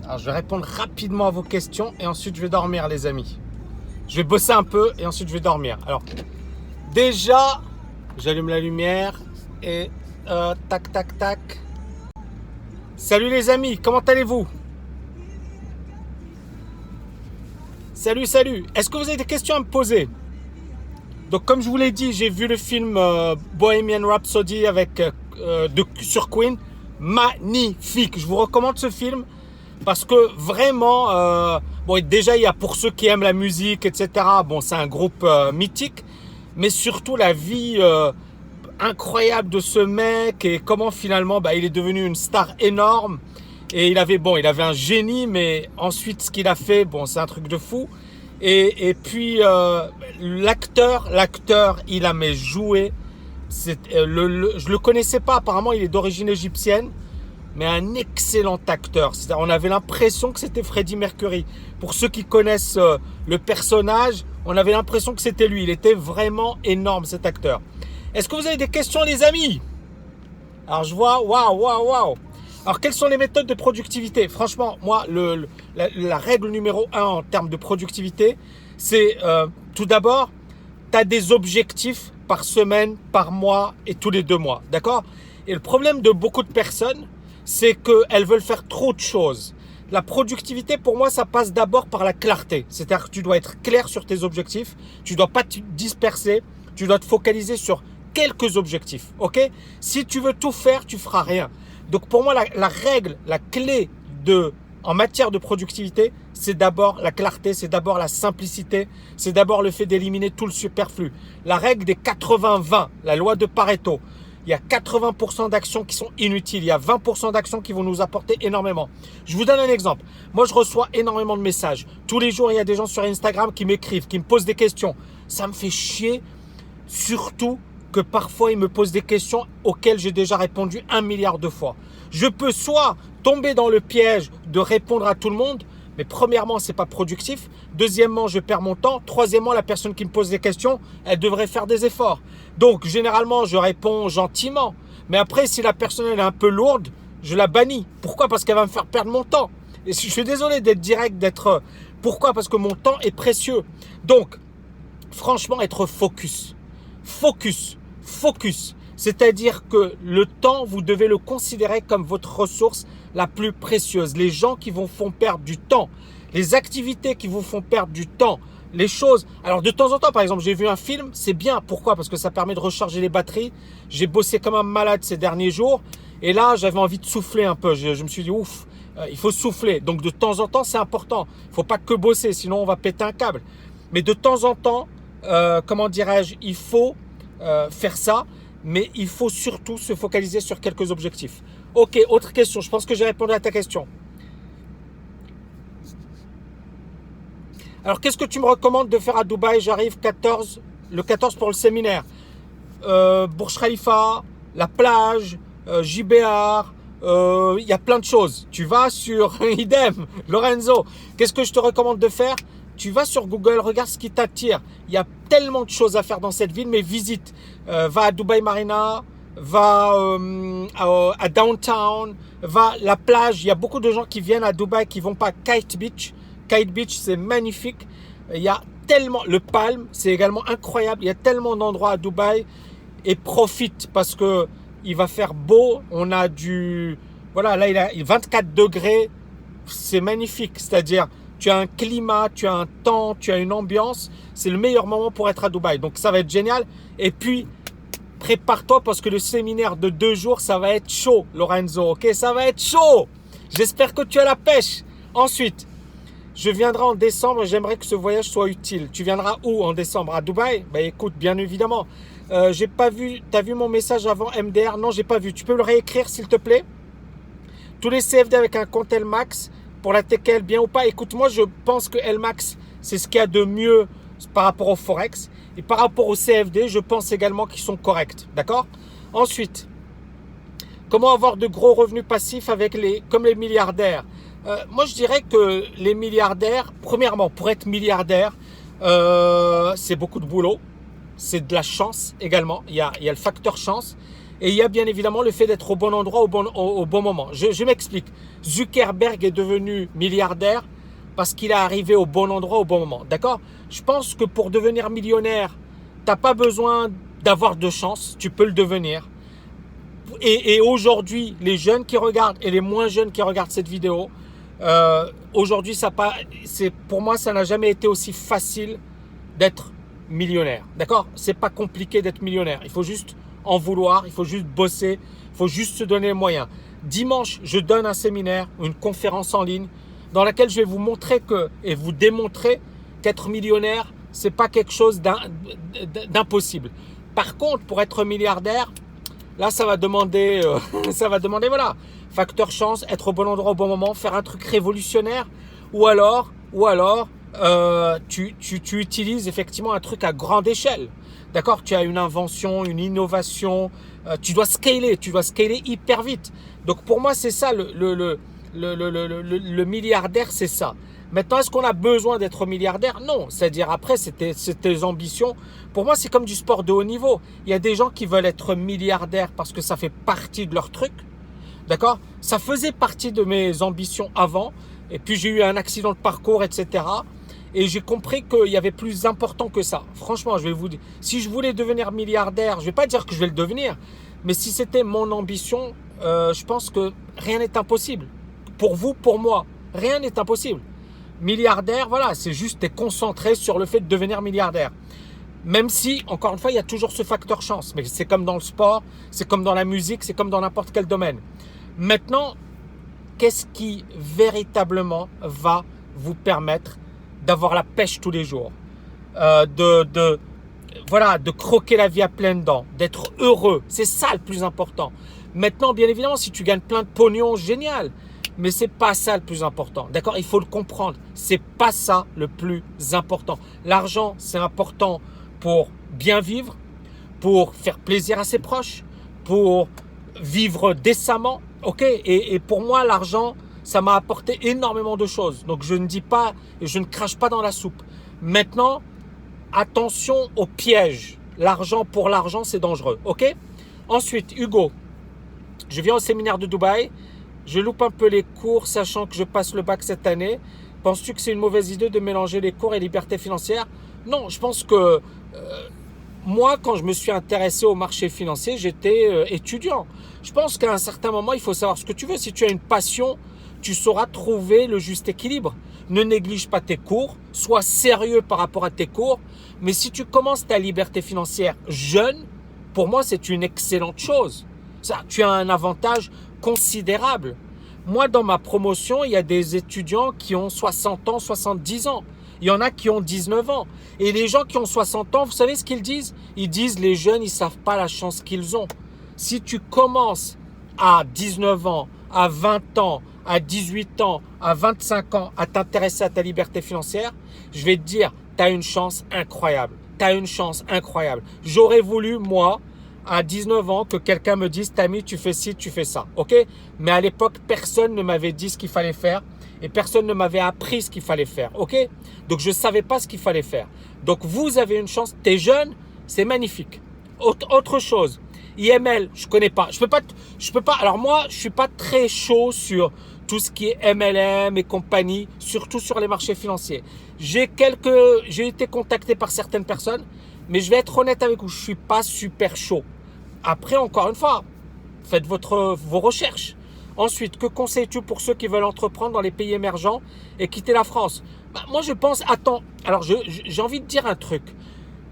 Alors, je vais répondre rapidement à vos questions et ensuite je vais dormir, les amis. Je vais bosser un peu et ensuite je vais dormir. Alors, déjà, j'allume la lumière et tac, tac, tac. Salut les amis, comment allez-vous? Salut, salut. Est-ce que vous avez des questions à me poser? Donc, comme je vous l'ai dit, j'ai vu le film Bohemian Rhapsody sur Queen. Magnifique. Je vous recommande ce film parce que vraiment, bon, déjà, il y a pour ceux qui aiment la musique, etc. Bon, c'est un groupe mythique, mais surtout la vie incroyable de ce mec et comment finalement, il est devenu une star énorme. Et il avait un génie, mais ensuite, ce qu'il a fait, c'est un truc de fou. Et puis l'acteur, il a joué. Je le connaissais pas. Apparemment, il est d'origine égyptienne, mais un excellent acteur. On avait l'impression que c'était Freddie Mercury. Pour ceux qui connaissent le personnage, on avait l'impression que c'était lui. Il était vraiment énorme, cet acteur. Est-ce que vous avez des questions, les amis? Alors je vois, waouh. Alors, quelles sont les méthodes de productivité? Franchement, moi, la règle numéro 1 en termes de productivité, c'est tout d'abord, tu as des objectifs par semaine, par mois et tous les 2 mois. D'accord? Et le problème de beaucoup de personnes, c'est qu'elles veulent faire trop de choses. La productivité, pour moi, ça passe d'abord par la clarté. C'est-à-dire que tu dois être clair sur tes objectifs. Tu ne dois pas te disperser. Tu dois te focaliser sur quelques objectifs. Ok? Si tu veux tout faire, tu feras rien. Donc pour moi, la règle, la clé en matière de productivité, c'est d'abord la clarté, c'est d'abord la simplicité, c'est d'abord le fait d'éliminer tout le superflu. La règle des 80-20, la loi de Pareto. Il y a 80% d'actions qui sont inutiles, il y a 20% d'actions qui vont nous apporter énormément. Je vous donne un exemple. Moi, je reçois énormément de messages. Tous les jours, il y a des gens sur Instagram qui m'écrivent, qui me posent des questions. Ça me fait chier, surtout que parfois ils me posent des questions auxquelles j'ai déjà répondu 1 milliard de fois. Je peux soit tomber dans le piège de répondre à tout le monde, mais premièrement, c'est pas productif. Deuxièmement, je perds mon temps. Troisièmement, la personne qui me pose des questions, elle devrait faire des efforts. Donc, généralement, je réponds gentiment. Mais après, si la personne elle est un peu lourde, je la bannis. Pourquoi? Parce qu'elle va me faire perdre mon temps. Et je suis désolé d'être direct, Pourquoi? Parce que mon temps est précieux. Donc, franchement, être focus. Focus. C'est-à-dire que le temps, vous devez le considérer comme votre ressource la plus précieuse. Les gens qui vous font perdre du temps, les activités qui vous font perdre du temps, les choses. Alors de temps en temps, par exemple, j'ai vu un film, c'est bien. Pourquoi? Parce que ça permet de recharger les batteries. J'ai bossé comme un malade ces derniers jours. Et là, j'avais envie de souffler un peu. Je me suis dit, ouf, il faut souffler. Donc de temps en temps, c'est important. Il ne faut pas que bosser, sinon on va péter un câble. Mais de temps en temps, il faut faire ça, mais il faut surtout se focaliser sur quelques objectifs. Ok, autre question. Je pense que j'ai répondu à ta question. Alors, qu'est-ce que tu me recommandes de faire à Dubaï? J'arrive le 14 pour le séminaire. Burj Khalifa, la plage, JBR, il y a plein de choses. Tu vas sur idem, Lorenzo. Qu'est-ce que je te recommande de faire? Tu vas sur Google, regarde ce qui t'attire. Il y a tellement de choses à faire dans cette ville, mais visite. Va à Dubai Marina, va à Downtown, va à la plage. Il y a beaucoup de gens qui viennent à Dubaï qui vont pas à Kite Beach. Kite Beach, c'est magnifique. Il y a tellement, le Palm, c'est également incroyable. Il y a tellement d'endroits à Dubaï. Et profite parce que il va faire beau. On a là, il a 24 degrés. C'est magnifique. C'est-à-dire, tu as un climat, tu as un temps, tu as une ambiance. C'est le meilleur moment pour être à Dubaï. Donc, ça va être génial. Et puis, prépare-toi parce que le séminaire de 2 jours, ça va être chaud, Lorenzo. Ok, ça va être chaud. J'espère que tu as la pêche. Ensuite, je viendrai en décembre et j'aimerais que ce voyage soit utile. Tu viendras où en décembre? À Dubaï? Écoute, bien évidemment. J'ai pas vu. T'as vu mon message avant MDR? Non, j'ai pas vu. Tu peux le réécrire, s'il te plaît? Tous les CFD avec un compte LMAX pour la TKL, bien ou pas? Écoute, moi, je pense que LMAX, c'est ce qu'il y a de mieux par rapport au Forex. Et par rapport au CFD, je pense également qu'ils sont corrects. D'accord? Ensuite, comment avoir de gros revenus passifs comme les milliardaires? Moi, je dirais que les milliardaires, premièrement, pour être milliardaire, c'est beaucoup de boulot. C'est de la chance également. Il y a le facteur chance. Et il y a bien évidemment le fait d'être au bon endroit au bon moment. Je m'explique. Zuckerberg est devenu milliardaire parce qu'il est arrivé au bon endroit au bon moment. D'accord? Je pense que pour devenir millionnaire, tu n'as pas besoin d'avoir de chance. Tu peux le devenir. Et aujourd'hui, les jeunes qui regardent et les moins jeunes qui regardent cette vidéo, aujourd'hui, pour moi, ça n'a jamais été aussi facile d'être millionnaire. D'accord? C'est pas compliqué d'être millionnaire. Il faut juste en vouloir, il faut juste bosser, il faut juste se donner les moyens. Dimanche, je donne un séminaire, une conférence en ligne dans laquelle je vais vous montrer et vous démontrer qu'être millionnaire, c'est pas quelque chose d'impossible. Par contre, pour être milliardaire, là, ça va demander, voilà, facteur chance, être au bon endroit au bon moment, faire un truc révolutionnaire, ou alors, tu utilises effectivement un truc à grande échelle. D'accord? Tu as une invention, une innovation, tu dois scaler hyper vite. Donc pour moi, c'est ça le milliardaire, c'est ça. Maintenant, est-ce qu'on a besoin d'être milliardaire? Non. C'est-à-dire après, c'est tes ambitions. Pour moi, c'est comme du sport de haut niveau. Il y a des gens qui veulent être milliardaires parce que ça fait partie de leur truc. D'accord? Ça faisait partie de mes ambitions avant. Et puis, j'ai eu un accident de parcours, etc. Et j'ai compris qu'il y avait plus important que ça. Franchement, je vais vous dire, si je voulais devenir milliardaire, je ne vais pas dire que je vais le devenir. Mais si c'était mon ambition, je pense que rien n'est impossible. Pour vous, pour moi, rien n'est impossible. Milliardaire, voilà, c'est juste t'es concentré sur le fait de devenir milliardaire. Même si, encore une fois, il y a toujours ce facteur chance. Mais c'est comme dans le sport, c'est comme dans la musique, c'est comme dans n'importe quel domaine. Maintenant, qu'est-ce qui véritablement va vous permettre d'avoir la pêche tous les jours, de croquer la vie à pleines dents, d'être heureux? C'est ça le plus important. Maintenant, bien évidemment, si tu gagnes plein de pognon, génial. Mais c'est pas ça le plus important. D'accord? Il faut le comprendre. C'est pas ça le plus important. L'argent, c'est important pour bien vivre, pour faire plaisir à ses proches, pour vivre décemment. Ok? Et pour moi, l'argent, ça m'a apporté énormément de choses. Donc, je ne dis pas et je ne crache pas dans la soupe. Maintenant, attention aux pièges. L'argent pour l'argent, c'est dangereux. Ok? Ensuite, Hugo, je viens au séminaire de Dubaï. Je loupe un peu les cours, sachant que je passe le bac cette année. Penses-tu que c'est une mauvaise idée de mélanger les cours et liberté financière? Non, je pense que moi, quand je me suis intéressé au marché financier, j'étais étudiant. Je pense qu'à un certain moment, il faut savoir ce que tu veux. Si tu as une passion, tu sauras trouver le juste équilibre. Ne néglige pas tes cours, sois sérieux par rapport à tes cours. Mais si tu commences ta liberté financière jeune, pour moi, c'est une excellente chose. Ça, tu as un avantage considérable. Moi, dans ma promotion, il y a des étudiants qui ont 60 ans, 70 ans. Il y en a qui ont 19 ans. Et les gens qui ont 60 ans, vous savez ce qu'ils disent? Ils disent les jeunes, ils ne savent pas la chance qu'ils ont. Si tu commences à 19 ans, à 20 ans, à 18 ans, à 25 ans à t'intéresser à ta liberté financière, je vais te dire, tu as une chance incroyable. Tu as une chance incroyable. J'aurais voulu, moi, à 19 ans, que quelqu'un me dise, Tammy, tu fais ci, tu fais ça. Ok? Mais à l'époque, personne ne m'avait dit ce qu'il fallait faire et personne ne m'avait appris ce qu'il fallait faire. Ok? Donc, je ne savais pas ce qu'il fallait faire. Donc, vous avez une chance. Tu es jeune, c'est magnifique. Autre chose, IML, je ne connais pas. Je peux pas. Alors, moi, je ne suis pas très chaud sur tout ce qui est MLM et compagnie, surtout sur les marchés financiers. J'ai été contacté par certaines personnes, mais je vais être honnête avec vous, je ne suis pas super chaud. Après, encore une fois, faites vos recherches. Ensuite, que conseilles-tu pour ceux qui veulent entreprendre dans les pays émergents et quitter la France? Moi, je pense, attends, alors j'ai envie de dire un truc.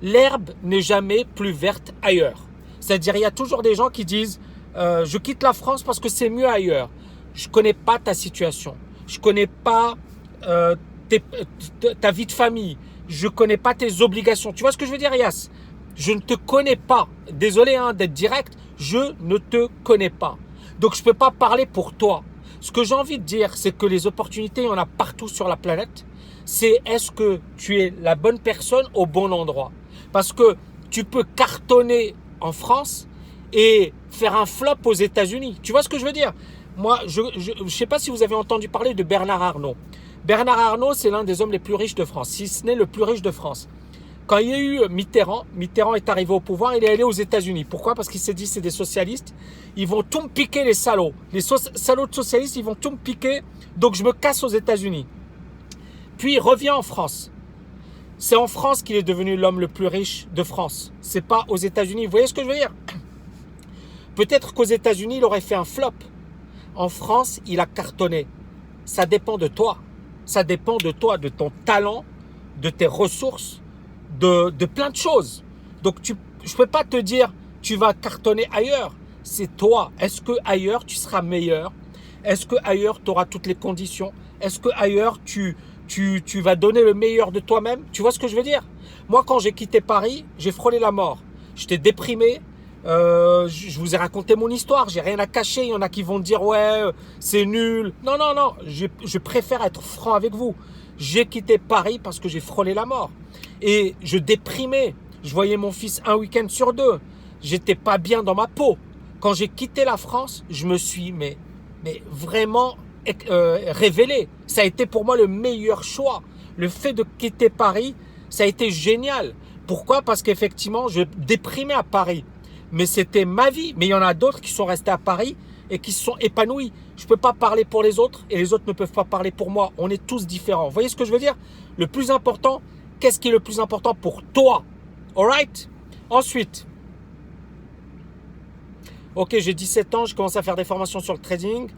L'herbe n'est jamais plus verte ailleurs. C'est-à-dire, il y a toujours des gens qui disent je quitte la France parce que c'est mieux ailleurs. Je ne connais pas ta situation. Je ne connais pas ta vie de famille. Je ne connais pas tes obligations. Tu vois ce que je veux dire, Yas? Je ne te connais pas. Désolé d'être direct, je ne te connais pas. Donc, je ne peux pas parler pour toi. Ce que j'ai envie de dire, c'est que les opportunités, il y en a partout sur la planète. C'est est-ce que tu es la bonne personne au bon endroit? Parce que tu peux cartonner en France et faire un flop aux États-Unis. Tu vois ce que je veux dire? Moi, je ne sais pas si vous avez entendu parler de Bernard Arnault. Bernard Arnault, c'est l'un des hommes les plus riches de France, si ce n'est le plus riche de France. Quand il y a eu Mitterrand, Mitterrand est arrivé au pouvoir, il est allé aux États-Unis. Pourquoi? Parce qu'il s'est dit, c'est des socialistes, ils vont tout me piquer les salauds. Les salauds de socialistes, ils vont tout me piquer, donc je me casse aux États-Unis. Puis il revient en France. C'est en France qu'il est devenu l'homme le plus riche de France. C'est pas aux États-Unis. Vous voyez ce que je veux dire? Peut-être qu'aux États-Unis, il aurait fait un flop. En France, il a cartonné. Ça dépend de toi. Ça dépend de toi, de ton talent, de tes ressources, de plein de choses. Donc, je ne peux pas te dire tu vas cartonner ailleurs. C'est toi. Est-ce que ailleurs tu seras meilleur? Est-ce que ailleurs tu auras toutes les conditions? Est-ce que ailleurs tu vas donner le meilleur de toi-même? Tu vois ce que je veux dire? Moi, quand j'ai quitté Paris, j'ai frôlé la mort. J'étais déprimé. Je vous ai raconté mon histoire. J'ai rien à cacher. Il y en a qui vont dire ouais, c'est nul. Non, non, non. Je préfère être franc avec vous. J'ai quitté Paris parce que j'ai frôlé la mort. Et je déprimais. Je voyais mon fils un week-end sur deux. J'étais pas bien dans ma peau. Quand j'ai quitté la France, je me suis mais vraiment révélé. Ça a été pour moi le meilleur choix. Le fait de quitter Paris, ça a été génial. Pourquoi? Parce qu'effectivement, je déprimais à Paris. Mais c'était ma vie. Mais il y en a d'autres qui sont restés à Paris et qui se sont épanouis. Je ne peux pas parler pour les autres et les autres ne peuvent pas parler pour moi. On est tous différents. Vous voyez ce que je veux dire? Le plus important, qu'est-ce qui est le plus important pour toi? Alright? Ensuite, ok, j'ai 17 ans, je commence à faire des formations sur le trading.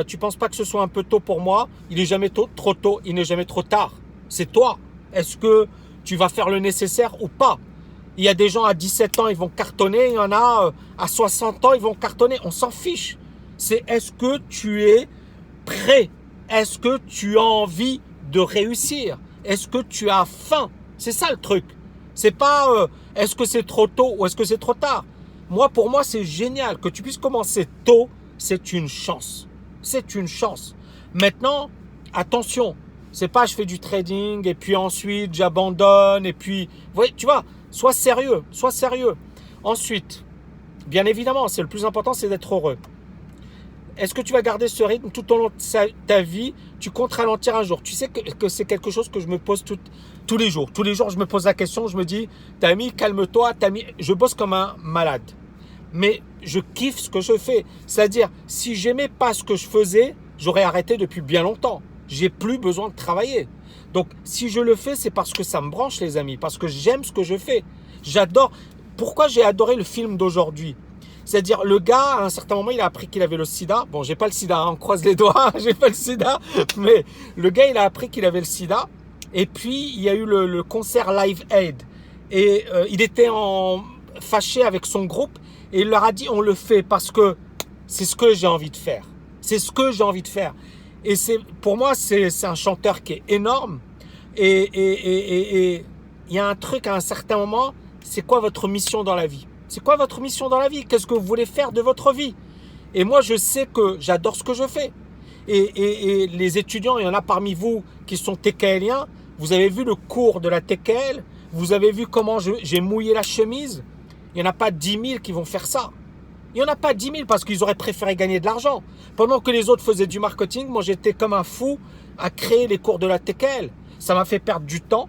Tu ne penses pas que ce soit un peu tôt pour moi? Il n'est jamais trop tôt, il n'est jamais trop tard. C'est toi. Est-ce que tu vas faire le nécessaire ou pas? Il y a des gens à 17 ans, ils vont cartonner. Il y en a à 60 ans, ils vont cartonner. On s'en fiche. C'est est-ce que tu es prêt? Est-ce que tu as envie de réussir? Est-ce que tu as faim? C'est ça le truc. C'est pas est-ce que c'est trop tôt ou est-ce que c'est trop tard? Moi, pour moi, c'est génial. Que tu puisses commencer tôt, c'est une chance. C'est une chance. Maintenant, attention. C'est pas je fais du trading et puis ensuite j'abandonne et puis... tu vois, sois sérieux. Sois sérieux. Ensuite, bien évidemment, c'est le plus important, c'est d'être heureux. Est-ce que tu vas garder ce rythme tout au long de ta vie? Tu comptes ralentir un jour? Tu sais que c'est quelque chose que je me pose tous les jours. Tous les jours, je me pose la question, je me dis, Tammy, calme-toi. Tammy, je bosse comme un malade. Mais je kiffe ce que je fais. C'est-à-dire, si j'aimais pas ce que je faisais, j'aurais arrêté depuis bien longtemps. J'ai plus besoin de travailler. Donc, si je le fais, c'est parce que ça me branche, les amis. Parce que j'aime ce que je fais. J'adore. Pourquoi j'ai adoré le film d'aujourd'hui? C'est-à-dire, le gars, à un certain moment, il a appris qu'il avait le sida. Bon, j'ai pas le sida, hein, on croise les doigts, j'ai pas le sida. Mais le gars, il a appris qu'il avait le sida. Et puis, il y a eu le concert Live Aid. Et il était fâché avec son groupe. Et il leur a dit, on le fait parce que c'est ce que j'ai envie de faire. C'est ce que j'ai envie de faire. Et pour moi, c'est un chanteur qui est énorme. Et il y a un truc à un certain moment, c'est quoi votre mission dans la vie? C'est quoi votre mission dans la vie? Qu'est-ce que vous voulez faire de votre vie? Et moi, je sais que j'adore ce que je fais. Et les étudiants, il y en a parmi vous qui sont TKLiens. Vous avez vu le cours de la TKL. Vous avez vu comment j'ai mouillé la chemise. Il n'y en a pas 10 000 qui vont faire ça. Il n'y en a pas 10 000 parce qu'ils auraient préféré gagner de l'argent. Pendant que les autres faisaient du marketing, moi, j'étais comme un fou à créer les cours de la TKL. Ça m'a fait perdre du temps.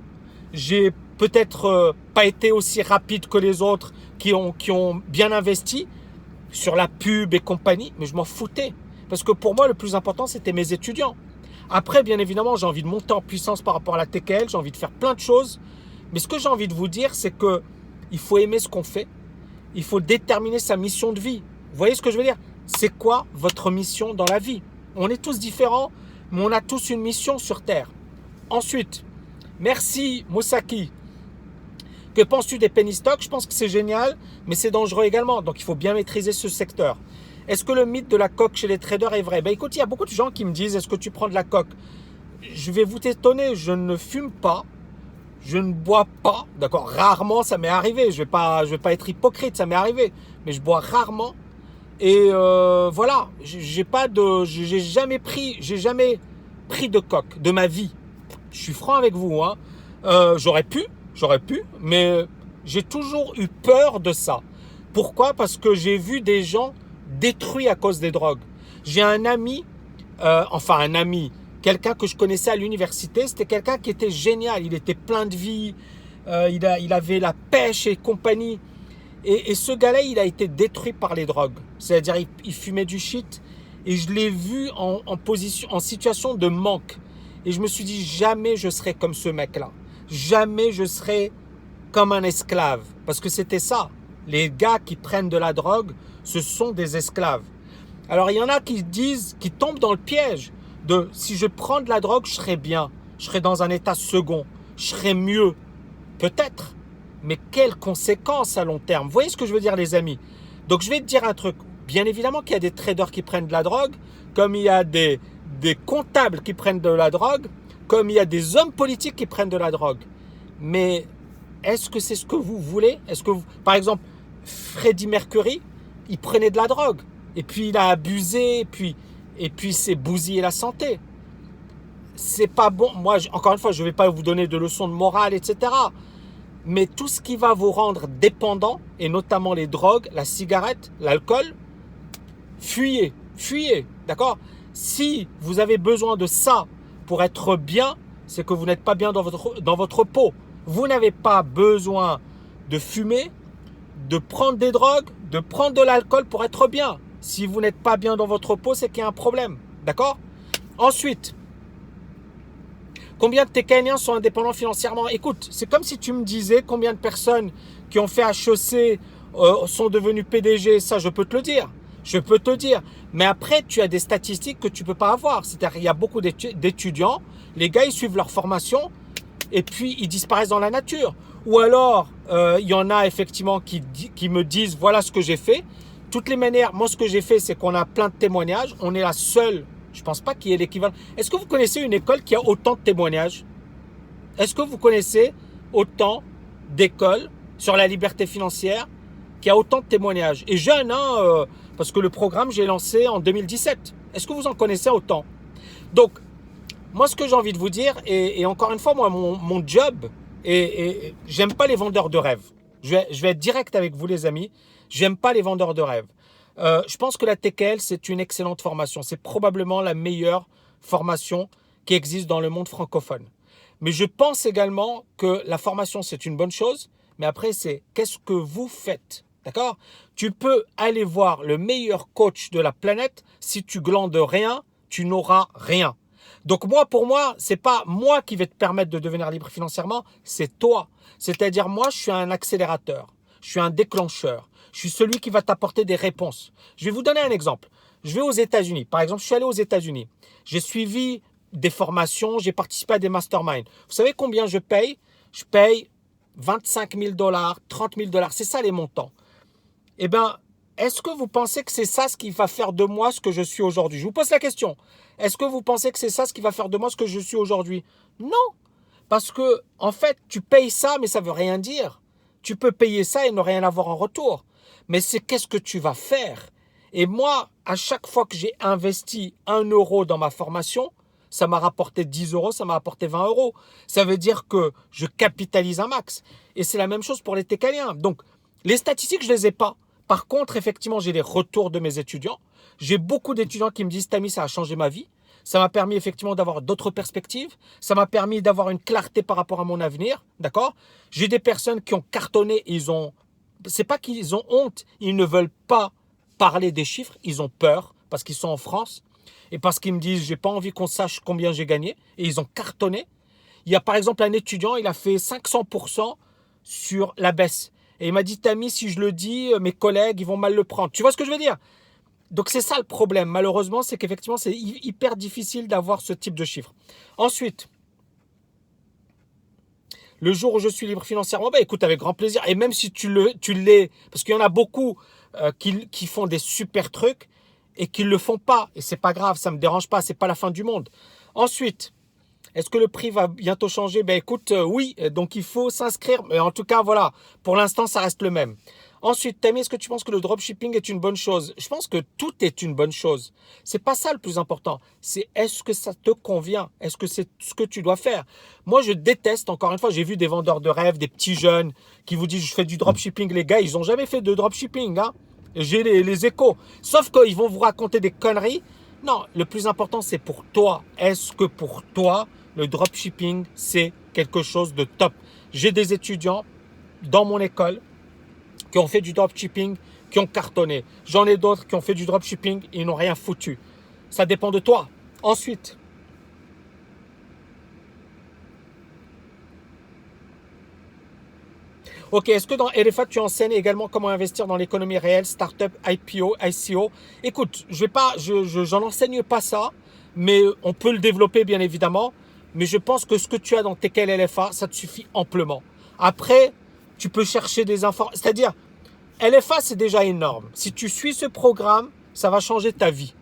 J'ai peut-être pas été aussi rapide que les autres qui ont bien investi sur la pub et compagnie, mais je m'en foutais. Parce que pour moi, le plus important, c'était mes étudiants. Après, bien évidemment, j'ai envie de monter en puissance par rapport à la TKL, j'ai envie de faire plein de choses. Mais ce que j'ai envie de vous dire, c'est que il faut aimer ce qu'on fait. Il faut déterminer sa mission de vie. Vous voyez ce que je veux dire? C'est quoi votre mission dans la vie? On est tous différents, mais on a tous une mission sur Terre. Ensuite, merci Moussaki. Que penses-tu des penny stocks? Je pense que c'est génial, mais c'est dangereux également. Donc, il faut bien maîtriser ce secteur. Est-ce que le mythe de la coque chez les traders est vrai? Ben, écoute, il y a beaucoup de gens qui me disent, est-ce que tu prends de la coque? Je vais vous étonner, je ne fume pas. Je ne bois pas, d'accord, rarement, ça m'est arrivé. Je vais pas être hypocrite, ça m'est arrivé, mais je bois rarement. Et voilà, j'ai jamais pris de coque de ma vie. Je suis franc avec vous, hein. J'aurais pu, mais j'ai toujours eu peur de ça. Pourquoi? Parce que j'ai vu des gens détruits à cause des drogues. J'ai un ami, quelqu'un que je connaissais à l'université, c'était quelqu'un qui était génial. Il était plein de vie. il avait la pêche et compagnie. Et ce gars-là, il a été détruit par les drogues. C'est-à-dire, il fumait du shit. Et je l'ai vu en situation de manque. Et je me suis dit, jamais je serai comme ce mec-là. Jamais je serai comme un esclave. Parce que c'était ça. Les gars qui prennent de la drogue, ce sont des esclaves. Alors, il y en a qui disent, qui tombent dans le piège de si je prends de la drogue, je serai bien. Je serai dans un état second. Je serai mieux. Peut-être. Mais quelles conséquences à long terme? Vous voyez ce que je veux dire, les amis? Donc, je vais te dire un truc. Bien évidemment qu'il y a des traders qui prennent de la drogue, comme il y a des comptables qui prennent de la drogue, comme il y a des hommes politiques qui prennent de la drogue. Mais est-ce que c'est ce que vous voulez? Est-ce que vous... Par exemple, Freddie Mercury, il prenait de la drogue. Et puis il a abusé, et puis c'est bousillé la santé. C'est pas bon. Moi, encore une fois, je ne vais pas vous donner de leçons de morale, etc. Mais tout ce qui va vous rendre dépendant, et notamment les drogues, la cigarette, l'alcool, fuyez, d'accord? Si vous avez besoin de ça pour être bien, c'est que vous n'êtes pas bien dans votre peau. Vous n'avez pas besoin de fumer, de prendre des drogues, de prendre de l'alcool pour être bien. Si vous n'êtes pas bien dans votre peau, c'est qu'il y a un problème, d'accord? Ensuite, combien de TKNiens sont indépendants financièrement? Écoute, c'est comme si tu me disais combien de personnes qui ont fait HEC sont devenues PDG. Ça, je peux te le dire. Je peux te dire. Mais après, tu as des statistiques que tu ne peux pas avoir. C'est-à-dire qu'il y a beaucoup d'étudiants. Les gars, ils suivent leur formation et puis ils disparaissent dans la nature. Ou alors, il y en a effectivement qui me disent voilà ce que j'ai fait. Toutes les manières, moi, ce que j'ai fait, c'est qu'on a plein de témoignages. On est la seule. Je ne pense pas qu'il y ait l'équivalent. Est-ce que vous connaissez une école qui a autant de témoignages? Est-ce que vous connaissez autant d'écoles sur la liberté financière qui a autant de témoignages? Et jeune, hein, parce que le programme, j'ai lancé en 2017. Est-ce que vous en connaissez autant? Donc, moi, ce que j'ai envie de vous dire, et encore une fois, moi, mon job, et j'aime pas les vendeurs de rêves. Je vais être direct avec vous, les amis. J'aime pas les vendeurs de rêves. Je pense que la TKL, c'est une excellente formation. C'est probablement la meilleure formation qui existe dans le monde francophone. Mais je pense également que la formation, c'est une bonne chose. Mais après, c'est qu'est-ce que vous faites? D'accord? Tu peux aller voir le meilleur coach de la planète. Si tu glandes rien, tu n'auras rien. Donc pour moi, c'est pas moi qui vais te permettre de devenir libre financièrement, c'est toi. C'est-à-dire moi, je suis un accélérateur. Je suis un déclencheur. Je suis celui qui va t'apporter des réponses. Je vais vous donner un exemple. Je vais aux États-Unis. Par exemple, je suis allé aux États-Unis. J'ai suivi des formations, j'ai participé à des masterminds. Vous savez combien je paye? Je paye 25 000 $, 30 000 $. C'est ça les montants. Eh bien, est-ce que vous pensez que c'est ça ce qui va faire de moi ce que je suis aujourd'hui? Je vous pose la question. Est-ce que vous pensez que c'est ça ce qui va faire de moi ce que je suis aujourd'hui? Non. Parce que, en fait, tu payes ça, mais ça ne veut rien dire. Tu peux payer ça et ne rien avoir en retour. Mais c'est qu'est-ce que tu vas faire? Et moi, à chaque fois que j'ai investi 1 euro dans ma formation, ça m'a rapporté 10 euros, ça m'a rapporté 20 euros. Ça veut dire que je capitalise un max. Et c'est la même chose pour les TKNiens. Donc, les statistiques, je ne les ai pas. Par contre, effectivement, j'ai les retours de mes étudiants. J'ai beaucoup d'étudiants qui me disent « Tammy, ça a changé ma vie. Ça m'a permis effectivement d'avoir d'autres perspectives. Ça m'a permis d'avoir une clarté par rapport à mon avenir. » D'accord? J'ai des personnes qui ont cartonné. C'est pas qu'ils ont honte. Ils ne veulent pas parler des chiffres. Ils ont peur parce qu'ils sont en France. Et parce qu'ils me disent « J'ai pas envie qu'on sache combien j'ai gagné. » Et ils ont cartonné. Il y a par exemple un étudiant, il a fait 500% sur la baisse. Et il m'a dit « Tammy, si je le dis, mes collègues, ils vont mal le prendre. » Tu vois ce que je veux dire? Donc, c'est ça le problème. Malheureusement, c'est qu'effectivement, c'est hyper difficile d'avoir ce type de chiffres. Ensuite, le jour où je suis libre financièrement, écoute, avec grand plaisir. Et même si tu l'es, parce qu'il y en a beaucoup qui font des super trucs et qui ne le font pas. Et c'est pas grave, ça ne me dérange pas, c'est pas la fin du monde. Ensuite, est-ce que le prix va bientôt changer? Écoute, oui, donc il faut s'inscrire. Mais en tout cas, voilà, pour l'instant, ça reste le même. Ensuite, Tammy, est-ce que tu penses que le dropshipping est une bonne chose? Je pense que tout est une bonne chose. C'est pas ça le plus important. C'est est-ce que ça te convient? Est-ce que c'est ce que tu dois faire? Moi, je déteste, encore une fois, j'ai vu des vendeurs de rêves, des petits jeunes qui vous disent « je fais du dropshipping ». Les gars, ils n'ont jamais fait de dropshipping. Hein. J'ai les échos. Sauf qu'ils vont vous raconter des conneries. Non, le plus important, c'est pour toi. Est-ce que pour toi, le dropshipping, c'est quelque chose de top? J'ai des étudiants dans mon école qui ont fait du dropshipping, qui ont cartonné. J'en ai d'autres qui ont fait du dropshipping et ils n'ont rien foutu. Ça dépend de toi. Ensuite, ok, est-ce que dans LFA, tu enseignes également comment investir dans l'économie réelle, startup, IPO, ICO? Écoute, j'en enseigne pas ça, mais on peut le développer bien évidemment. Mais je pense que ce que tu as dans TKL LFA, ça te suffit amplement. Après, tu peux chercher des informations. C'est-à-dire, LFA, c'est déjà énorme. Si tu suis ce programme, ça va changer ta vie.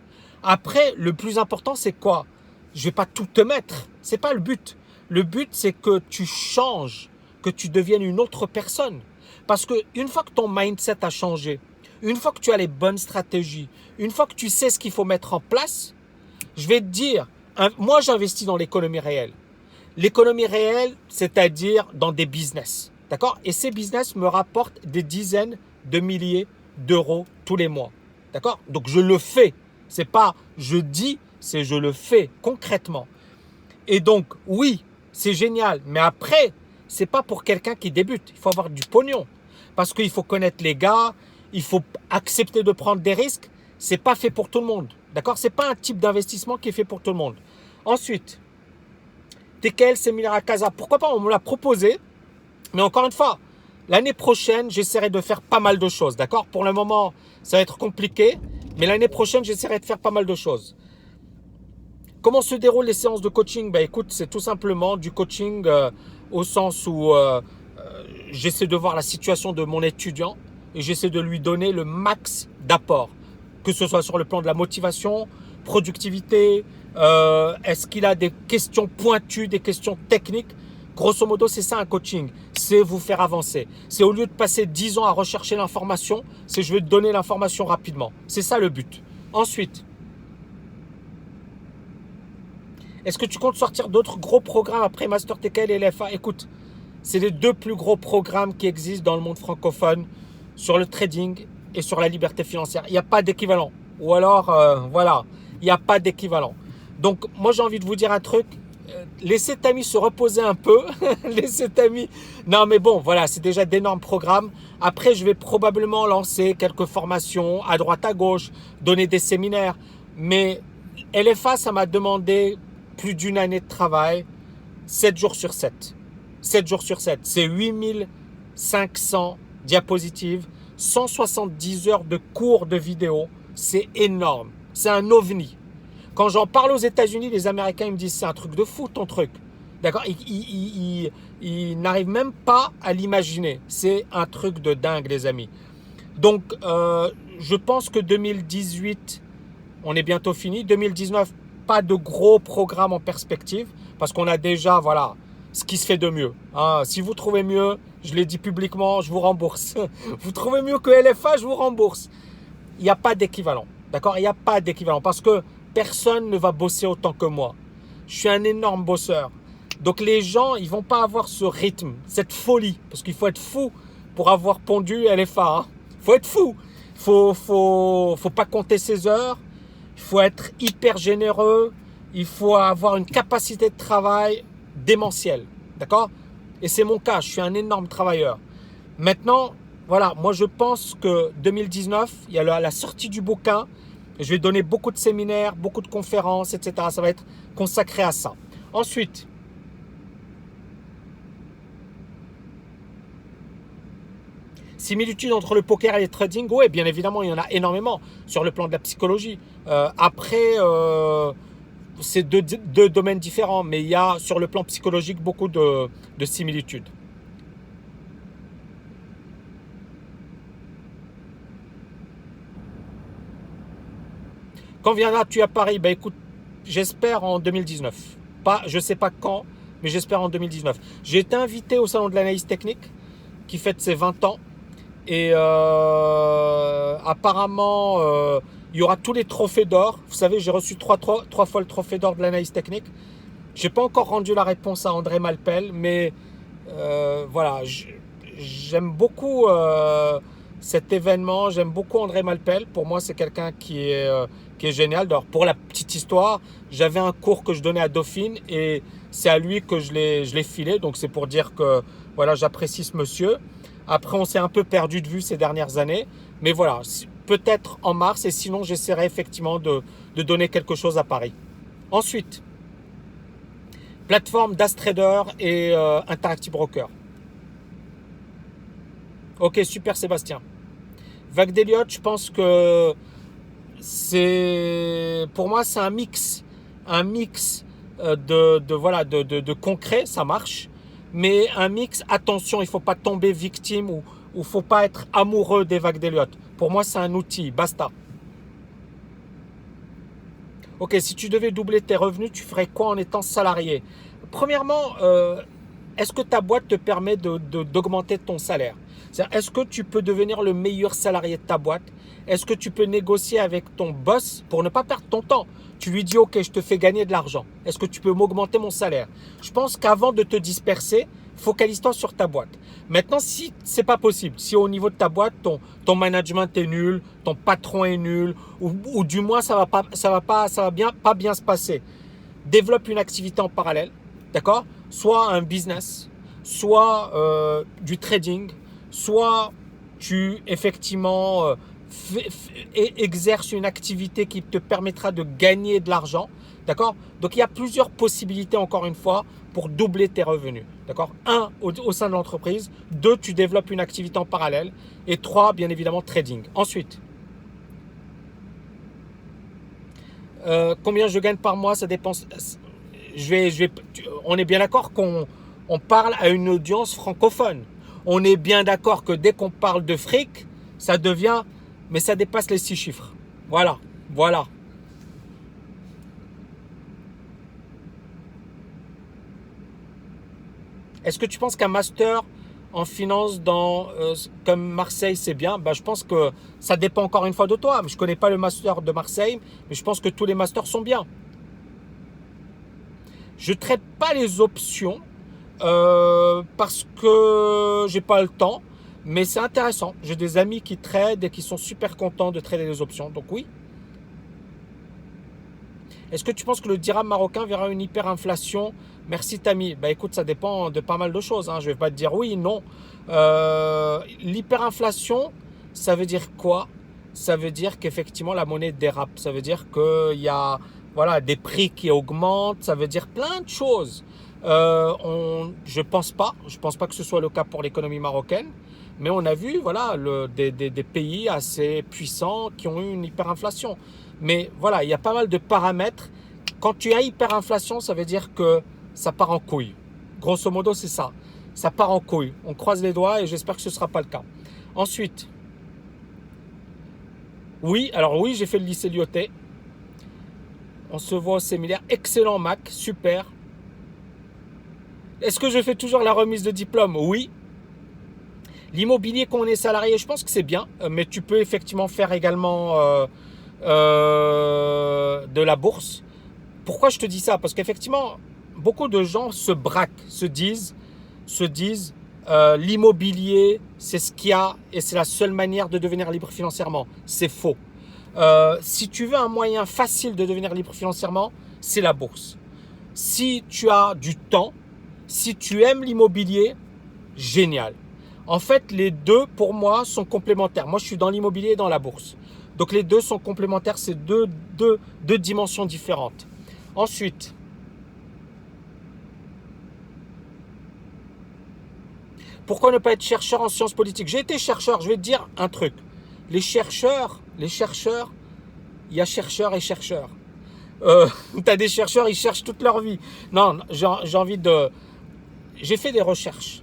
Après, le plus important, c'est quoi? Je vais pas tout te mettre. C'est pas le but. Le but, c'est que tu changes, que tu deviennes une autre personne. Parce que une fois que ton mindset a changé, une fois que tu as les bonnes stratégies, une fois que tu sais ce qu'il faut mettre en place, je vais te dire, moi j'investis dans l'économie réelle. L'économie réelle, c'est-à-dire dans des business. D'accord? Et ces business me rapportent des dizaines de milliers d'euros tous les mois. D'accord? Donc je le fais. C'est pas je dis, c'est je le fais concrètement. Et donc, oui, c'est génial. Mais après, c'est pas pour quelqu'un qui débute. Il faut avoir du pognon. Parce qu'il faut connaître les gars, il faut accepter de prendre des risques. C'est pas fait pour tout le monde. D'accord? C'est pas un type d'investissement qui est fait pour tout le monde. Ensuite, TKL Séminaire à Casa. Pourquoi pas? On me l'a proposé. Mais encore une fois, l'année prochaine, j'essaierai de faire pas mal de choses. D'accord? Pour le moment, ça va être compliqué. Mais l'année prochaine, j'essaierai de faire pas mal de choses. Comment se déroulent les séances de coaching? Écoute, c'est tout simplement du coaching au sens où j'essaie de voir la situation de mon étudiant et j'essaie de lui donner le max d'apport. Que ce soit sur le plan de la motivation, productivité, est-ce qu'il a des questions pointues, des questions techniques? Grosso modo, c'est ça un coaching. C'est vous faire avancer. C'est au lieu de passer 10 ans à rechercher l'information, c'est je vais te donner l'information rapidement. C'est ça le but. Ensuite, est-ce que tu comptes sortir d'autres gros programmes après Master TKL et LFA? Écoute, c'est les deux plus gros programmes qui existent dans le monde francophone sur le trading et sur la liberté financière. Il n'y a pas d'équivalent. Ou alors, voilà, il n'y a pas d'équivalent. Donc, moi, j'ai envie de vous dire un truc. Laissez Tammy se reposer un peu. Laissez Tammy. Non, mais bon, voilà, c'est déjà d'énormes programmes. Après, je vais probablement lancer quelques formations à droite, à gauche, donner des séminaires. Mais LFA, ça m'a demandé plus d'une année de travail, 7 jours sur 7. 7 jours sur 7. C'est 8500 diapositives, 170 heures de cours de vidéo. C'est énorme. C'est un ovni. Quand j'en parle aux États-Unis, les Américains ils me disent c'est un truc de fou ton truc. D'accord? Ils n'arrivent même pas à l'imaginer. C'est un truc de dingue, les amis. Donc, je pense que 2018, on est bientôt fini. 2019, pas de gros programmes en perspective parce qu'on a déjà, voilà, ce qui se fait de mieux. Hein. Si vous trouvez mieux, je l'ai dit publiquement, je vous rembourse. Vous trouvez mieux que LFA, je vous rembourse. Il n'y a pas d'équivalent. D'accord? Il n'y a pas d'équivalent parce que personne ne va bosser autant que moi. Je suis un énorme bosseur. Donc les gens, ils vont pas avoir ce rythme, cette folie. Parce qu'il faut être fou pour avoir pondu LFA. Hein. Il faut être fou. Faut pas compter ses heures. Il faut être hyper généreux. Il faut avoir une capacité de travail démentielle. D'accord? Et c'est mon cas. Je suis un énorme travailleur. Maintenant, voilà, moi je pense que 2019, il y a la sortie du bouquin. Je vais donner beaucoup de séminaires, beaucoup de conférences, etc. Ça va être consacré à ça. Ensuite, similitude entre le poker et le trading, oui, bien évidemment, il y en a énormément sur le plan de la psychologie. Après, c'est deux domaines différents, mais il y a sur le plan psychologique beaucoup de similitudes. Quand viendras-tu à Paris? Écoute, j'espère en 2019. Je ne sais pas quand, mais j'espère en 2019. J'ai été invité au Salon de l'analyse technique qui fête ses 20 ans. Et apparemment, il y aura tous les trophées d'or. Vous savez, j'ai reçu trois fois le trophée d'or de l'analyse technique. Je n'ai pas encore rendu la réponse à André Malpel, mais voilà, j'aime beaucoup cet événement. J'aime beaucoup André Malpel. Pour moi, c'est quelqu'un qui est génial. Alors, pour la petite histoire, j'avais un cours que je donnais à Dauphine et c'est à lui que je l'ai filé. Donc, c'est pour dire que voilà, j'apprécie ce monsieur. Après, on s'est un peu perdu de vue ces dernières années. Mais voilà, peut-être en mars. Et sinon, j'essaierai effectivement de donner quelque chose à Paris. Ensuite, plateforme d'Astrader et Interactive Broker. Ok, super Sébastien. Vague d'Elliott, je pense que pour moi, c'est un mix de concret, ça marche, mais un mix, attention, il ne faut pas tomber victime ou il ne faut pas être amoureux des vagues d'Elliott. Pour moi, c'est un outil, basta. Ok, si tu devais doubler tes revenus, tu ferais quoi en étant salarié? Premièrement, est-ce que ta boîte te permet d'augmenter ton salaire? C'est-à-dire, est-ce que tu peux devenir le meilleur salarié de ta boîte? Est-ce que tu peux négocier avec ton boss pour ne pas perdre ton temps? Tu lui dis, ok, je te fais gagner de l'argent. Est-ce que tu peux m'augmenter mon salaire? Je pense qu'avant de te disperser, focalise-toi sur ta boîte. Maintenant, si c'est pas possible, si au niveau de ta boîte, ton management est nul, ton patron est nul, ou du moins ça va pas bien se passer, développe une activité en parallèle, d'accord? Soit un business, soit du trading, soit tu effectivement exerces une activité qui te permettra de gagner de l'argent, d'accord? Donc il y a plusieurs possibilités encore une fois pour doubler tes revenus, d'accord? 1, au sein de l'entreprise. 2, tu développes une activité en parallèle. Et 3, bien évidemment, trading. Ensuite, combien je gagne par mois, ça dépend. On est bien d'accord qu'on parle à une audience francophone. On est bien d'accord que dès qu'on parle de fric, ça devient, mais ça dépasse les 6 chiffres. Voilà. Est-ce que tu penses qu'un master en finance comme Marseille, c'est bien? Je pense que ça dépend encore une fois de toi. Je ne connais pas le master de Marseille, mais je pense que tous les masters sont bien. Je ne traite pas les options parce que j'ai pas le temps, mais c'est intéressant. J'ai des amis qui tradent et qui sont super contents de trader les options. Donc oui. Est-ce que tu penses que le dirham marocain verra une hyperinflation? Merci Tami. Écoute, ça dépend de pas mal de choses. Je ne vais pas te dire oui, non. L'hyperinflation, ça veut dire quoi? Ça veut dire qu'effectivement la monnaie dérape. Ça veut dire qu'il y a des prix qui augmentent. Ça veut dire plein de choses. Je pense pas que ce soit le cas pour l'économie marocaine. Mais on a vu des pays assez puissants qui ont eu une hyperinflation. Mais il y a pas mal de paramètres. Quand tu as hyperinflation, ça veut dire que ça part en couille. Grosso modo, c'est ça. Ça part en couille. On croise les doigts et j'espère que ce ne sera pas le cas. Ensuite, oui, j'ai fait le lycée Lyoté. On se voit au séminaire. Excellent Mac, super. Est-ce que je fais toujours la remise de diplôme? Oui. L'immobilier quand on est salarié, je pense que c'est bien. Mais tu peux effectivement faire également de la bourse. Pourquoi je te dis ça? Parce qu'effectivement, beaucoup de gens se braquent, se disent l'immobilier, c'est ce qu'il y a et c'est la seule manière de devenir libre financièrement. C'est faux. Si tu veux un moyen facile de devenir libre financièrement, c'est la bourse. Si tu as du temps, si tu aimes l'immobilier, génial. En fait, les deux, pour moi, sont complémentaires. Moi, je suis dans l'immobilier et dans la bourse. Donc, les deux sont complémentaires. C'est deux dimensions différentes. Ensuite, pourquoi ne pas être chercheur en sciences politiques? J'ai été chercheur. Je vais te dire un truc. Les chercheurs, il y a chercheurs et chercheurs. Tu as des chercheurs, ils cherchent toute leur vie. Non, j'ai fait des recherches.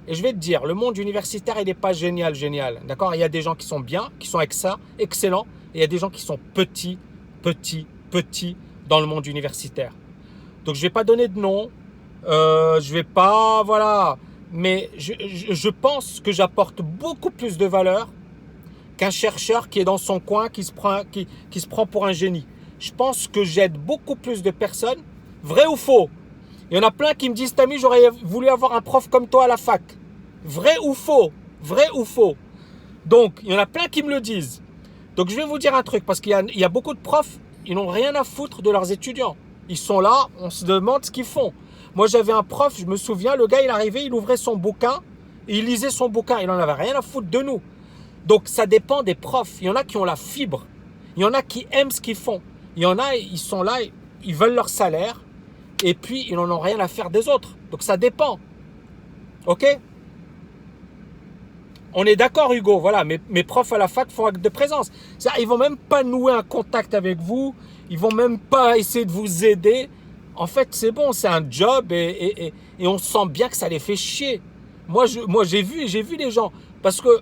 Et je vais te dire, le monde universitaire, il n'est pas génial. D'accord? Il y a des gens qui sont bien, qui sont excellents. Et il y a des gens qui sont petits dans le monde universitaire. Donc, je ne vais pas donner de nom. Je vais pas, mais je pense que j'apporte beaucoup plus de valeur qu'un chercheur qui est dans son coin, qui se prend pour un génie. Je pense que j'aide beaucoup plus de personnes. Vrai ou faux? Il y en a plein qui me disent, Tami, j'aurais voulu avoir un prof comme toi à la fac. Vrai ou faux? Donc, il y en a plein qui me le disent. Donc, je vais vous dire un truc, parce qu'il y a beaucoup de profs, ils n'ont rien à foutre de leurs étudiants. Ils sont là, on se demande ce qu'ils font. Moi, j'avais un prof, je me souviens, le gars, il arrivait, il ouvrait son bouquin, et il lisait son bouquin. Il n'en avait rien à foutre de nous. Donc, ça dépend des profs. Il y en a qui ont la fibre. Il y en a qui aiment ce qu'ils font. Il y en a, ils sont là, ils veulent leur salaire, et puis, ils n'en ont rien à faire des autres. Donc, ça dépend. OK? On est d'accord, Hugo. Voilà, mes profs à la fac font acte de présence. Ils vont même pas nouer un contact avec vous. Ils vont même pas essayer de vous aider. En fait, c'est bon, c'est un job et on sent bien que ça les fait chier. Moi, j'ai vu les gens parce que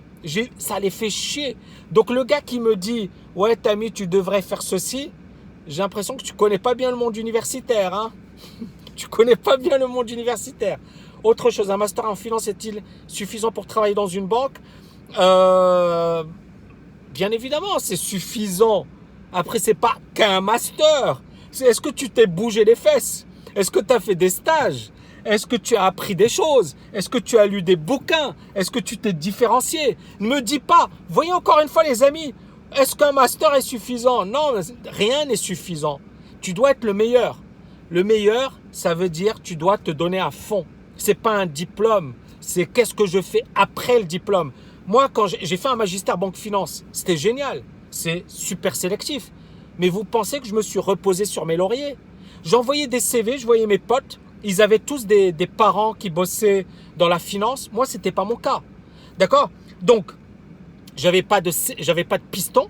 ça les fait chier. Donc, le gars qui me dit « Ouais, Tammy, tu devrais faire ceci », j'ai l'impression que tu connais pas bien le monde universitaire. Hein. Tu connais pas bien le monde universitaire. Autre chose, un master en finance est-il suffisant pour travailler dans une banque? Bien évidemment, c'est suffisant. Après, c'est pas qu'un master. Est-ce que tu t'es bougé les fesses? Est-ce que tu as fait des stages? Est-ce que tu as appris des choses? Est-ce que tu as lu des bouquins? Est-ce que tu t'es différencié? Ne me dis pas, voyez encore une fois les amis, est-ce qu'un master est suffisant? Non, rien n'est suffisant. Tu dois être le meilleur. Le meilleur, ça veut dire tu dois te donner à fond. C'est pas un diplôme, c'est qu'est-ce que je fais après le diplôme. Moi, quand j'ai fait un magistère banque finance, c'était génial, c'est super sélectif. Mais vous pensez que je me suis reposé sur mes lauriers? J'envoyais des CV, je voyais mes potes, ils avaient tous des parents qui bossaient dans la finance. Moi, c'était pas mon cas. D'accord? Donc, j'avais pas de piston,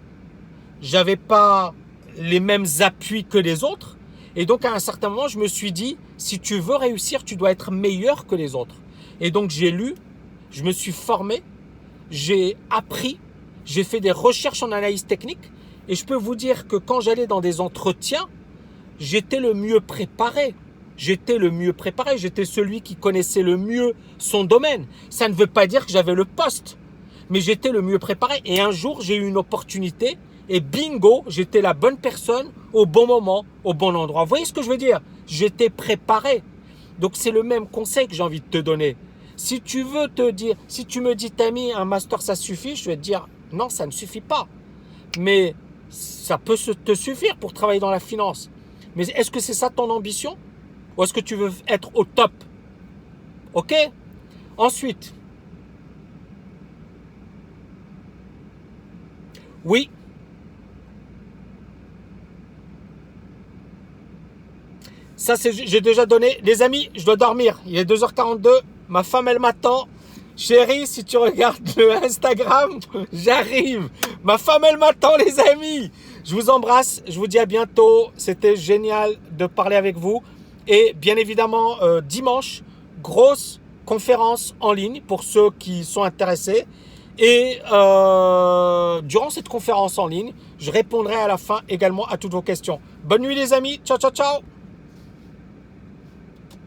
j'avais pas les mêmes appuis que les autres. Et donc, à un certain moment, je me suis dit, si tu veux réussir, tu dois être meilleur que les autres. Et donc, j'ai lu, je me suis formé, j'ai appris, j'ai fait des recherches en analyse technique. Et je peux vous dire que quand j'allais dans des entretiens, j'étais le mieux préparé. J'étais celui qui connaissait le mieux son domaine. Ça ne veut pas dire que j'avais le poste, mais j'étais le mieux préparé. Et un jour, j'ai eu une opportunité. Et bingo, j'étais la bonne personne au bon moment, au bon endroit. Vous voyez ce que je veux dire? J'étais préparé. Donc, c'est le même conseil que j'ai envie de te donner. Si tu me dis, Tammy, un master, ça suffit, je vais te dire, non, ça ne suffit pas. Mais ça peut te suffire pour travailler dans la finance. Mais est-ce que c'est ça ton ambition? Ou est-ce que tu veux être au top? OK? Ensuite, oui. Ça, j'ai déjà donné. Les amis, je dois dormir. Il est 2h42. Ma femme, elle m'attend. Chérie, si tu regardes le Instagram, j'arrive. Ma femme, elle m'attend, les amis. Je vous embrasse. Je vous dis à bientôt. C'était génial de parler avec vous. Et bien évidemment, dimanche, grosse conférence en ligne pour ceux qui sont intéressés. Et durant cette conférence en ligne, je répondrai à la fin également à toutes vos questions. Bonne nuit, les amis. Ciao, ciao, ciao.